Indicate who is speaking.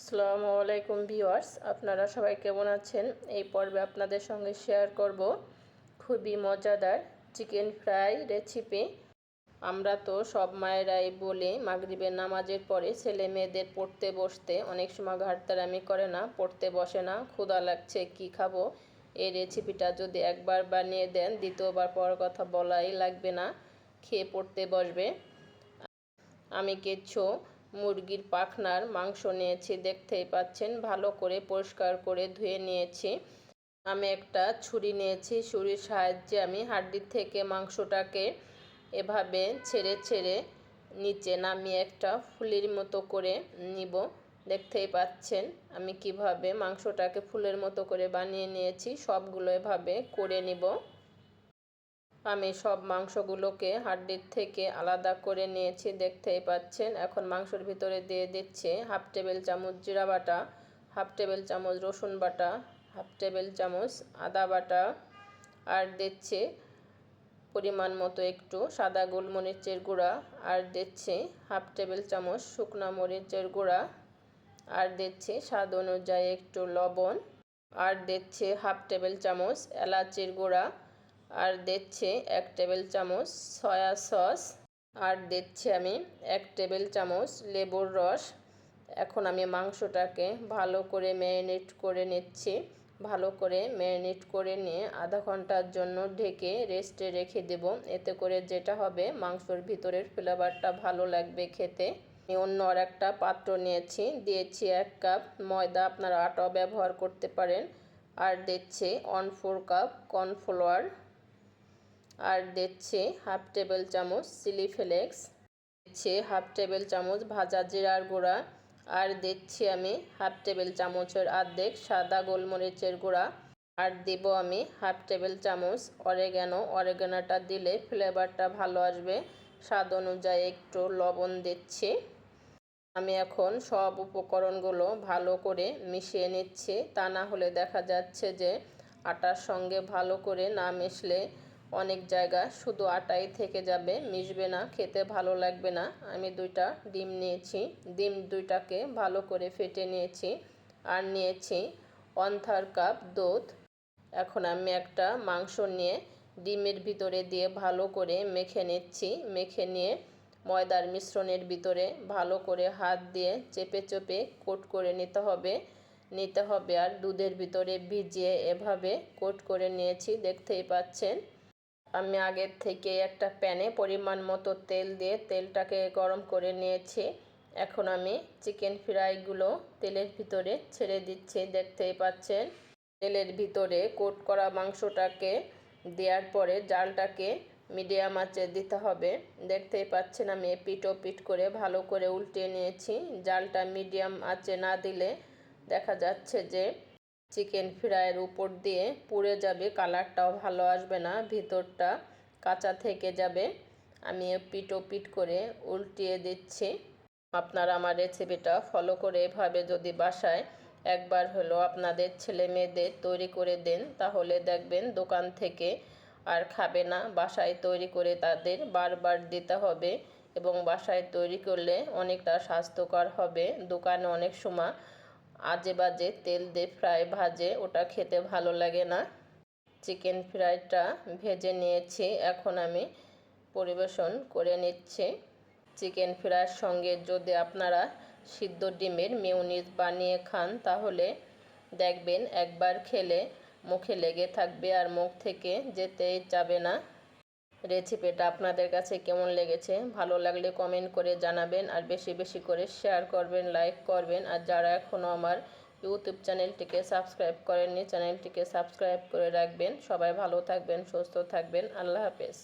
Speaker 1: আসসালামু আলাইকুম ভিউয়ার্স, আপনারা সবাই কেমন আছেন? এই পর্বে আপনাদের সঙ্গে শেয়ার করব খুবই মজাদার চিকেন ফ্রাই রেসিপি। আমরা তো সব মায়েরাই বলি মাগরিবের নামাজের পরে ছেলে মেয়েদের পড়তে বসতে অনেক সময় ঘাটতারামি করে না, পড়তে বসে না, ক্ষুধা লাগছে কি খাবো। এই রেসিপিটা যদি একবার বানিয়ে দেন দ্বিতীয়বার পড়ার কথা বলাই লাগবে না, খেয়ে পড়তে বসবে। আমি কিছু মুরগির পাখনার মাংস নিয়েছি, দেখতেই পাচ্ছেন। ভালো করে পরিষ্কার করে ধুয়ে নিয়েছি। আমি একটা ছুরি নিয়েছি, ছুরির সাহায্যে আমি হাড্ডির থেকে মাংসটাকে এভাবে ছেড়ে ছেড়ে নিচে নামিয়ে একটা ফুলের মতো করে নিব। দেখতেই পাচ্ছেন আমি কিভাবে মাংসটাকে ফুলের মতো করে বানিয়ে নিয়েছি। সবগুলো এভাবে করে নিব। আমি সব মাংসগুলোকে হাড্ডির থেকে আলাদা করে নিয়েছি, দেখতেই পাচ্ছেন। এখন মাংসের ভিতরে দিয়ে দিচ্ছি হাফ টেবিল চামচ জিরা বাটা, হাফ টেবিল চামচ রসুন বাটা, হাফ টেবিল চামচ আদা বাটা, আর দিচ্ছি পরিমাণ মতো একটু সাদা গোলমরিচের গুঁড়া, আর দিচ্ছি হাফ টেবিল চামচ শুকনা মরিচের গুঁড়া, আর দিচ্ছি স্বাদ অনুযায়ী একটু লবণ, আর দিচ্ছি হাফ টেবিল চামচ এলাচির গুঁড়া, আর দিচ্ছি 1 টেবিল চামচ সয়া সস, আর দিচ্ছি আমি 1 টেবিল চামচ লেবুর রস। এখন আমি মাংসটাকে ভালো করে ম্যারিনেট করে নিচ্ছি। ভালো করে ম্যারিনেট করে নিয়ে আধা ঘন্টার জন্য ঢেকে রেস্টে রেখে দেব। এতে করে যেটা হবে মাংসর ভিতরের ফ্লেভারটা ভালো লাগবে খেতে। আমি অন্য আর একটা পাত্র নিয়েছি, দিয়েছি 1 কাপ ময়দা, আপনারা আটাও ব্যবহার করতে পারেন, আর দিচ্ছি 1/4 কাপ কর্নফ্লাওয়ার, আর দিচ্ছি হাফ টেবিল চামচ চিলি ফ্লেক্স, দিচ্ছি হাফ টেবিল চামচ ভাজা জিরার গুঁড়া, আর দিচ্ছি আমি হাফ টেবিল চামচের অর্ধেক সাদা গোলমরিচের গুঁড়া, আর দিব আমি হাফ টেবিল চামচ অরেগানো। অরেগানোটা দিলে ফ্লেভারটা ভালো আসবে। স্বাদ অনুযায়ী একটু লবণ দিচ্ছি। আমি এখন সব উপকরণগুলো ভালো করে মিশিয়ে নিচ্ছি, তা না হলে দেখা যাচ্ছে যে আটার সঙ্গে ভালো করে না মিশলে অনেক জায়গা শুধু আটাই থেকে যাবে, মিশবে না, খেতে ভালো লাগবে না। আমি 2টা ডিম নিয়েছি, ডিম 2টাকে ভালো করে ফেটে নিয়েছি, আর নিয়েছি 1/3 কাপ দুধ। এখন আমি একটা মাংস নিয়ে ডিমের ভিতরে দিয়ে ভালো করে মেখে নিচ্ছি। মেখে নিয়ে ময়দার মিশ্রণের ভিতরে ভালো করে হাত দিয়ে চেপে চেপে কোট করে নিতে হবে। আর দুধের ভিতরে ভিজিয়ে এভাবে কোট করে নিয়েছি, দেখতেই পাচ্ছেন। আমি আগের থেকে একটা প্যানে পরিমাণ মতো তেল দিয়ে তেলটাকে গরম করে নিয়েছি। এখন আমি চিকেন ফ্রাইগুলো তেলের ভিতরে ছেড়ে দিচ্ছি, দেখতেই পাচ্ছেন। তেলের ভিতরে কোট করা মাংসটাকে দেওয়ার পরে জালটাকে মিডিয়াম আঁচে দিতে হবে। দেখতেই পাচ্ছেন আমি এপিট ওপিট করে ভালো করে উল্টে নিয়েছি। জালটা মিডিয়াম আঁচে না দিলে দেখা যাচ্ছে যে চিকেন ফ্রাইয়ের উপর দিয়ে পুড়ে যাবে, কালারটাও ভালো আসবে না, ভিতরটা কাঁচা থেকে যাবে। আমি এপিট ওপিট করে উল্টিয়ে দিচ্ছি। আপনারা আমার রেসিপিটা ফলো করে এভাবে যদি বাসায় একবার হলো আপনাদের ছেলে মেয়েদের তৈরি করে দেন, তাহলে দেখবেন দোকান থেকে আর খাবে না। বাসায় তৈরি করে তাদের বারবার দিতে হবে, এবং বাসায় তৈরি করলে অনেকটা স্বাস্থ্যকর হবে। দোকানে অনেক সময় আজে বাজে তেল দিয়ে ফ্রাই ভাজে, ওটা খেতে ভালো লাগে না। চিকেন ফ্রাইটা ভেজে নিয়েছি, এখন আমি পরিবেশন করে নিচ্ছি। চিকেন ফ্রাইয়ের সঙ্গে যদি আপনারা সিদ্ধ ডিমের মেয়োনিজ বানিয়ে খান, তাহলে দেখবেন একবার খেলে মুখে লেগে থাকবে আর মুখ থেকে যেতেই যাবে না। রেসিপিটা আপনাদের কাছে কেমন লেগেছে ভালো লাগলে কমেন্ট করে জানাবেন, আর বেশি বেশি করে শেয়ার করবেন, লাইক করবেন। আর যারা এখনও আমার ইউটিউব চ্যানেলটিকে সাবস্ক্রাইব করেননি, চ্যানেলটিকে সাবস্ক্রাইব করে রাখবেন। সবাই ভালো থাকবেন, সুস্থ থাকবেন। আল্লাহ হাফেজ।